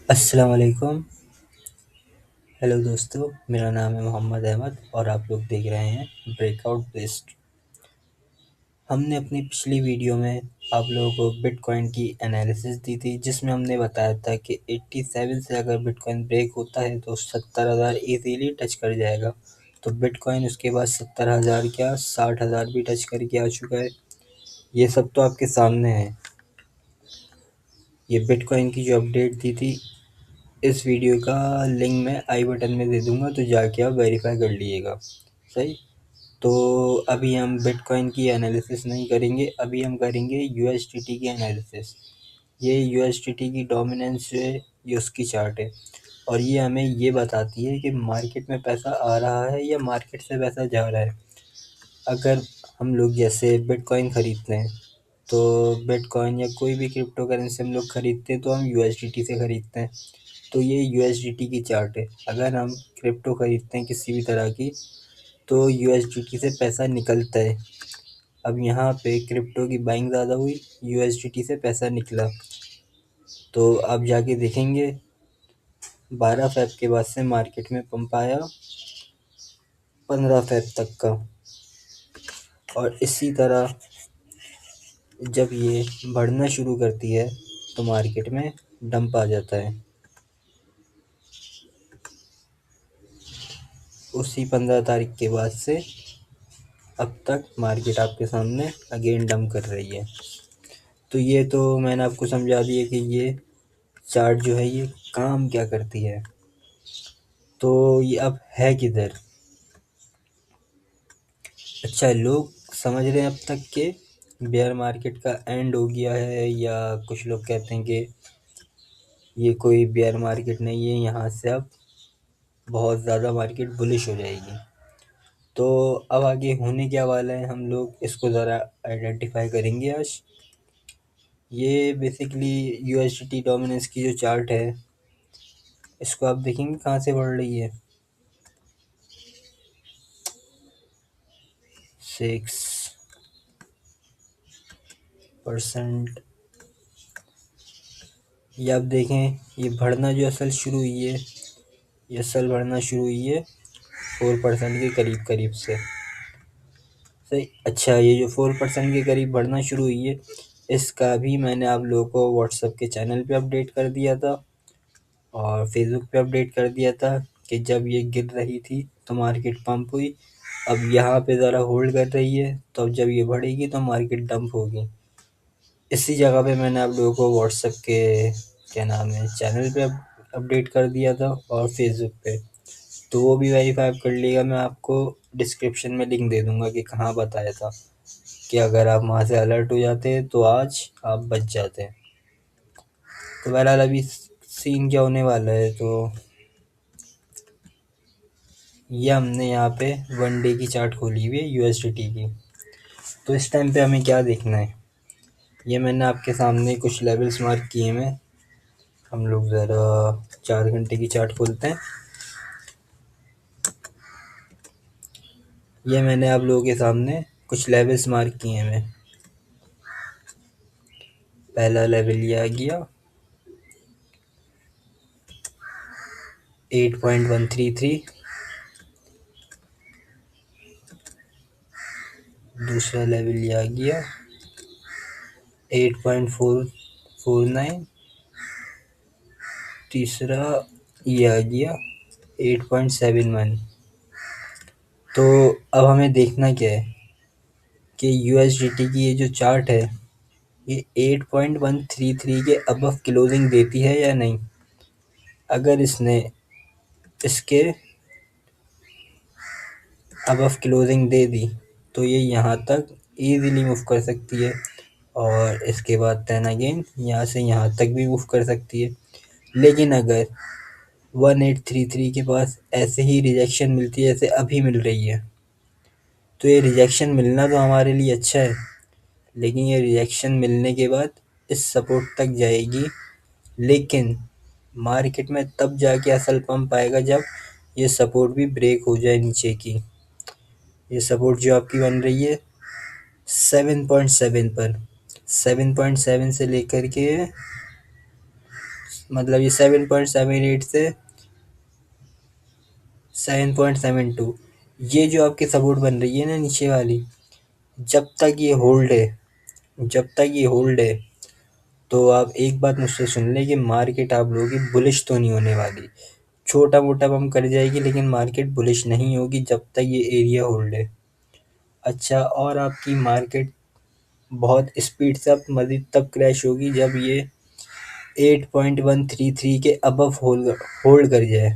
अस्सलाम वालेकुम। हेलो दोस्तों, मेरा नाम है मोहम्मद अहमद और आप लोग देख रहे हैं ब्रेकआउट बेस्ड। हमने अपनी पिछली वीडियो में आप लोगों को बिटकॉइन की एनालिसिस दी थी, जिसमें हमने बताया था कि 87 से अगर बिटकॉइन ब्रेक होता है तो 70,000 इजीली टच कर जाएगा। तो बिटकॉइन उसके बाद 70,000 क्या 60,000 भी टच करके आ चुका है। ये सब तो आपके सामने है। ये बिटकॉइन की जो अपडेट दी थी, इस वीडियो का लिंक मैं आई बटन में दे दूँगा, तो जाके आप वेरीफ़ाई कर लीजिएगा। सही? तो अभी हम बिटकॉइन की एनालिसिस नहीं करेंगे, अभी हम करेंगे यूएसडीटी की एनालिसिस। ये यूएसडीटी की डोमिनेंस जो है, ये उसकी चार्ट है और ये हमें ये बताती है कि मार्केट में पैसा आ रहा है या मार्केट से पैसा जा रहा है। अगर हम लोग जैसे बिटकॉइन खरीदते हैं, तो बिटकॉइन या कोई भी क्रिप्टो करेंसी हम लोग खरीदते हैं तो हम यूएसडीटी से खरीदते हैं। तो ये यूएसडीटी की चार्ट है। अगर हम क्रिप्टो खरीदते हैं किसी भी तरह की, तो यूएसडीटी से पैसा निकलता है। अब यहाँ पे क्रिप्टो की बाइंग ज़्यादा हुई, यूएसडीटी से पैसा निकला। तो आप जाके देखेंगे 12 फ़ेब के बाद से मार्केट में पंप आया 15 फ़ेब तक का, और इसी तरह जब ये बढ़ना शुरू करती है तो मार्केट में डंप आ जाता है। उसी 15 तारीख के बाद से अब तक मार्केट आपके सामने अगेन डंप कर रही है। तो ये तो मैंने आपको समझा दिया कि ये चार्ट जो है ये काम क्या करती है। तो ये अब है किधर? अच्छा, लोग समझ रहे हैं अब तक कि बेयर मार्केट का एंड हो गया है, या कुछ लोग कहते हैं कि ये कोई बेयर मार्केट नहीं है, यहाँ से अब बहुत ज़्यादा मार्केट बुलिश हो जाएगी। तो अब आगे होने क्या वाला है, हम लोग इसको ज़रा आइडेंटिफाई करेंगे आज। ये बेसिकली यूएसडीटी डोमिनेंस की जो चार्ट है, इसको आप देखेंगे कहाँ से बढ़ रही है। 6%। ये आप देखें, ये बढ़ना जो असल शुरू हुई है, ये असल बढ़ना शुरू हुई है 4% के करीब करीब से। सही। अच्छा, ये जो 4% के करीब बढ़ना शुरू हुई है, इसका भी मैंने आप लोगों को व्हाट्सएप के चैनल पे अपडेट कर दिया था और फेसबुक पे अपडेट कर दिया था कि जब ये गिर रही थी तो मार्केट पंप हुई। अब यहाँ पे ज़रा होल्ड कर रही है, तो अब जब ये बढ़ेगी तो मार्केट डंप होगी। इसी जगह पे मैंने आप लोगों को व्हाट्सएप के क्या नाम है चैनल पे अपडेट कर दिया था और फेसबुक पे, तो वो भी वेरीफाई कर लिएगा। मैं आपको डिस्क्रिप्शन में लिंक दे दूँगा कि कहाँ बताया था, कि अगर आप वहाँ से अलर्ट हो जाते हैं तो आज आप बच जाते हैं। तो बहरहाल अभी सीन क्या होने वाला है, तो ये हमने यहाँ पे 1 डे की चार्ट खोली हुई है यूएसडीटी की। तो इस टाइम पे हमें क्या देखना है, ये मैंने आपके सामने कुछ लेवल्स मार्क किए हैं। हम लोग ज़रा 4 घंटे की चार्ट खोलते हैं। ये मैंने आप लोगों के सामने कुछ लेवल्स मार्क किए हैं। पहला लेवल ये आ गया 8.133, दूसरा लेवल ये आ गया 8.449, तीसरा ये आ गया 8.71। तो अब हमें देखना क्या है कि यूएसडीटी की ये जो चार्ट है, ये 8.133 के अबव क्लोजिंग देती है या नहीं। अगर इसने इसके अबव क्लोजिंग दे दी तो ये यहाँ तक ईज़िली मूव कर सकती है, और इसके बाद दैन अगेन यहाँ से यहाँ तक भी मूव कर सकती है। लेकिन अगर 1833 के पास ऐसे ही रिजेक्शन मिलती है जैसे अभी मिल रही है, तो ये रिजेक्शन मिलना तो हमारे लिए अच्छा है, लेकिन ये रिजेक्शन मिलने के बाद इस सपोर्ट तक जाएगी। लेकिन मार्केट में तब जाके असल पंप आएगा जब ये सपोर्ट भी ब्रेक हो जाए नीचे की। ये सपोर्ट जो आपकी बन रही है 7.7 पर, 7.7 से लेकर के मतलब ये 7.78 से 7.72, ये जो आपकी सपोर्ट बन रही है ना नीचे वाली, जब तक ये होल्ड है, जब तक ये होल्ड है, तो आप एक बात मुझसे सुन लें कि मार्केट आप लोगों की बुलिश तो नहीं होने वाली। छोटा मोटा बम कर जाएगी लेकिन मार्केट बुलिश नहीं होगी जब तक ये एरिया होल्ड है। अच्छा, और आपकी मार्केट बहुत स्पीड से अब मज़ीद तब क्रैश होगी जब ये 8.133 के अबव होल्ड होल्ड कर जाए।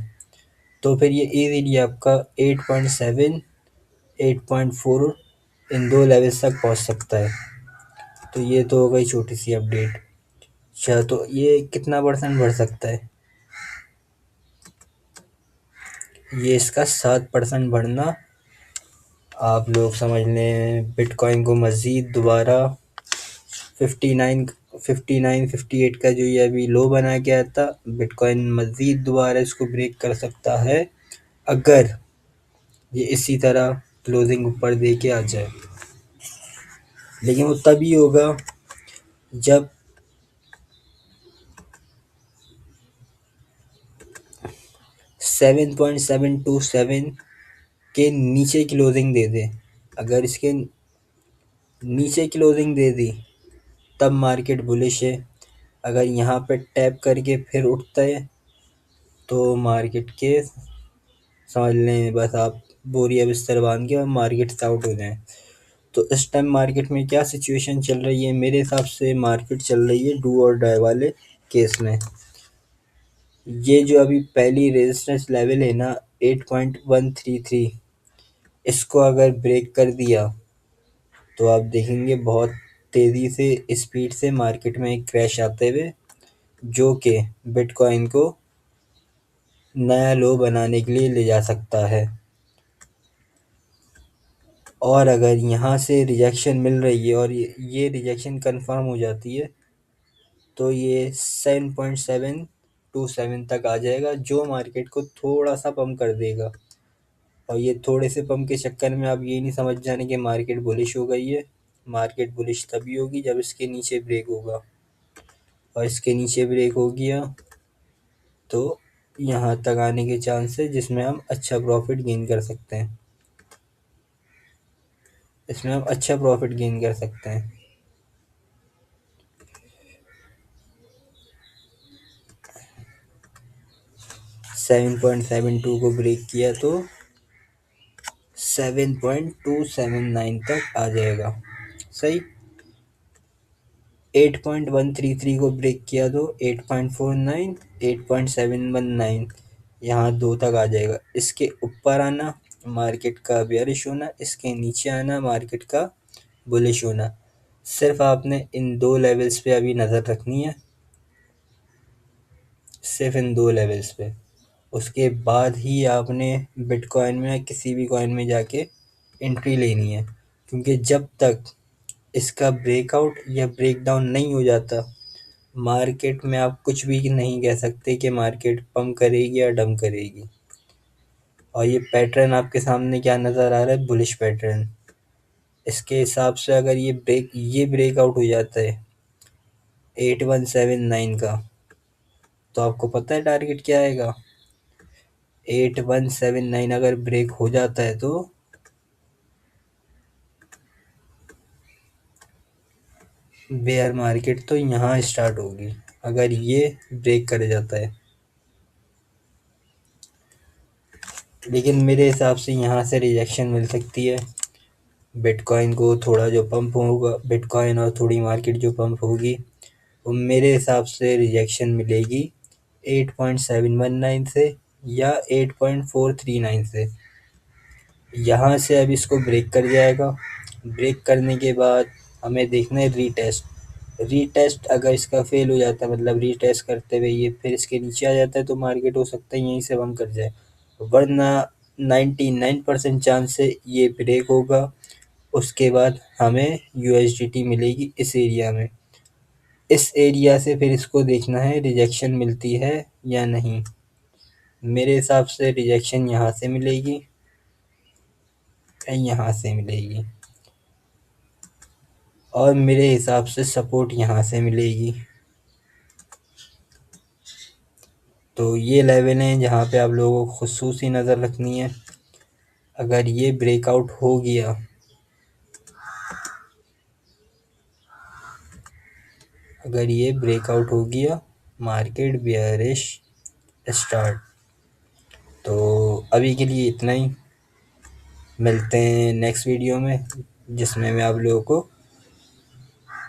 तो फिर ये इजीली आपका 8.7, 8.4 इन दो लेवल्स तक पहुंच सकता है। तो ये तो हो गई छोटी सी अपडेट। अच्छा, तो ये कितना परसेंट बढ़ सकता है? ये इसका 7% बढ़ना आप लोग समझ लें बिटकॉइन को मज़ीद दोबारा 59 58 का जो ये अभी लो बना के आया था, बिटकॉइन मज़ीद दोबारा इसको ब्रेक कर सकता है अगर ये इसी तरह क्लोजिंग ऊपर दे के आ जाए। लेकिन वो तभी होगा जब 7.727 के नीचे क्लोजिंग दे दे। अगर इसके नीचे क्लोजिंग दे दी तब मार्केट बुलिश है। अगर यहाँ पे टैप करके फिर उठता है तो मार्केट के समझ लें बस आप बोरिया बिस्तर बांध के और मार्केट से आउट हो जाएं। तो इस टाइम मार्केट में क्या सिचुएशन चल रही है? मेरे हिसाब से मार्केट चल रही है डू और डाई वाले केस में। ये जो अभी पहली रेजिस्टेंस लेवल है ना 8.133, इसको अगर ब्रेक कर दिया तो आप देखेंगे बहुत तेज़ी से स्पीड से मार्केट में एक क्रैश आते हुए जो कि बिटकॉइन को नया लो बनाने के लिए ले जा सकता है। और अगर यहाँ से रिजेक्शन मिल रही है और ये रिजेक्शन कंफर्म हो जाती है तो ये 7.727 तक आ जाएगा जो मार्केट को थोड़ा सा पम्प कर देगा। और ये थोड़े से पम्प के चक्कर में आप ये नहीं समझ जाने कि मार्केट बुलिश हो गई है। मार्केट बुलिश तभी होगी जब इसके नीचे ब्रेक होगा, और इसके नीचे ब्रेक हो गया तो यहाँ तक आने के चांस है जिसमें हम अच्छा प्रॉफिट गेन कर सकते हैं। इसमें हम अच्छा प्रॉफिट गेन कर सकते हैं। 7.72 को ब्रेक किया तो 7.279 तक आ जाएगा। सही। 8.133 को ब्रेक किया तो 8.49, 8.719 यहाँ दो तक आ जाएगा। इसके ऊपर आना मार्केट का बेयरिश होना, इसके नीचे आना मार्केट का बुलिश होना। सिर्फ आपने इन दो लेवल्स पे अभी नज़र रखनी है, सिर्फ इन दो लेवल्स पे। उसके बाद ही आपने बिटकॉइन में या किसी भी कॉइन में जाके एंट्री लेनी है, क्योंकि जब तक इसका ब्रेकआउट या ब्रेकडाउन नहीं हो जाता मार्केट में आप कुछ भी नहीं कह सकते कि मार्केट पम्प करेगी या डंप करेगी। और ये पैटर्न आपके सामने क्या नज़र आ रहा है? Bullish pattern. इसके हिसाब से अगर ये ब्रेकआउट हो जाता है 8179 का, तो आपको पता है टारगेट क्या आएगा? 8179 अगर ब्रेक हो जाता है तो बेयर मार्केट तो यहाँ स्टार्ट होगी अगर ये ब्रेक कर जाता है। लेकिन मेरे हिसाब से यहाँ से रिजेक्शन मिल सकती है। बिटकॉइन को थोड़ा जो पंप होगा, बिटकॉइन और थोड़ी मार्केट जो पंप होगी, वो मेरे हिसाब से रिजेक्शन मिलेगी 8.719 से या 8.439 से। यहाँ से अब इसको ब्रेक कर जाएगा। ब्रेक करने के बाद हमें देखना है रीटेस्ट। रीटेस्ट अगर इसका फेल हो जाता है, मतलब रीटेस्ट करते हुए ये फिर इसके नीचे आ जाता है, तो मार्केट हो सकता है यहीं से बंद कर जाए। वरना 99% चांस है ये ब्रेक होगा। उसके बाद हमें यूएसडीटी मिलेगी इस एरिया में। इस एरिया से फिर इसको देखना है रिजेक्शन मिलती है या नहीं। मेरे हिसाब से रिजेक्शन यहाँ से मिलेगी, यहाँ से मिलेगी, और मेरे हिसाब से सपोर्ट यहाँ से मिलेगी। तो ये लेवल हैं जहाँ पे आप लोगों को ख़ुसूसी नज़र रखनी है। अगर ये ब्रेकआउट हो गया, मार्केट बेयरिश स्टार्ट। तो अभी के लिए इतना ही, मिलते हैं नेक्स्ट वीडियो में, जिसमें मैं आप लोगों को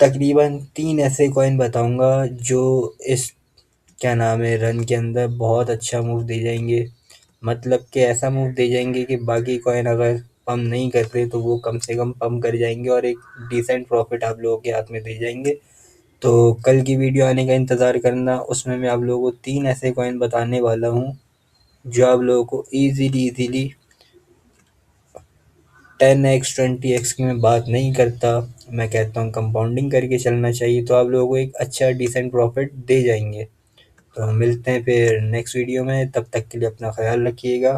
तकरीबन 3 ऐसे कॉइन बताऊंगा जो इस क्या नाम है रन के अंदर बहुत अच्छा मूव दे जाएंगे। मतलब कि ऐसा मूव दे जाएंगे कि बाकी कॉइन अगर पम्प नहीं कर रहे तो वो कम से कम पम्प कर जाएंगे और एक डिसेंट प्रॉफिट आप लोगों के हाथ में दे जाएंगे। तो कल की वीडियो आने का इंतज़ार करना, उसमें मैं आप लोगों को 3 ऐसे कॉइन बताने वाला हूँ जो आप लोगों को ईज़िली 10x 20x की मैं बात नहीं करता, मैं कहता हूँ कंपाउंडिंग करके चलना चाहिए, तो आप लोगों को एक अच्छा डिसेंट प्रॉफिट दे जाएंगे। तो मिलते हैं फिर नेक्स्ट वीडियो में, तब तक के लिए अपना ख्याल रखिएगा।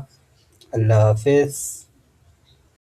अल्लाह हाफिज़।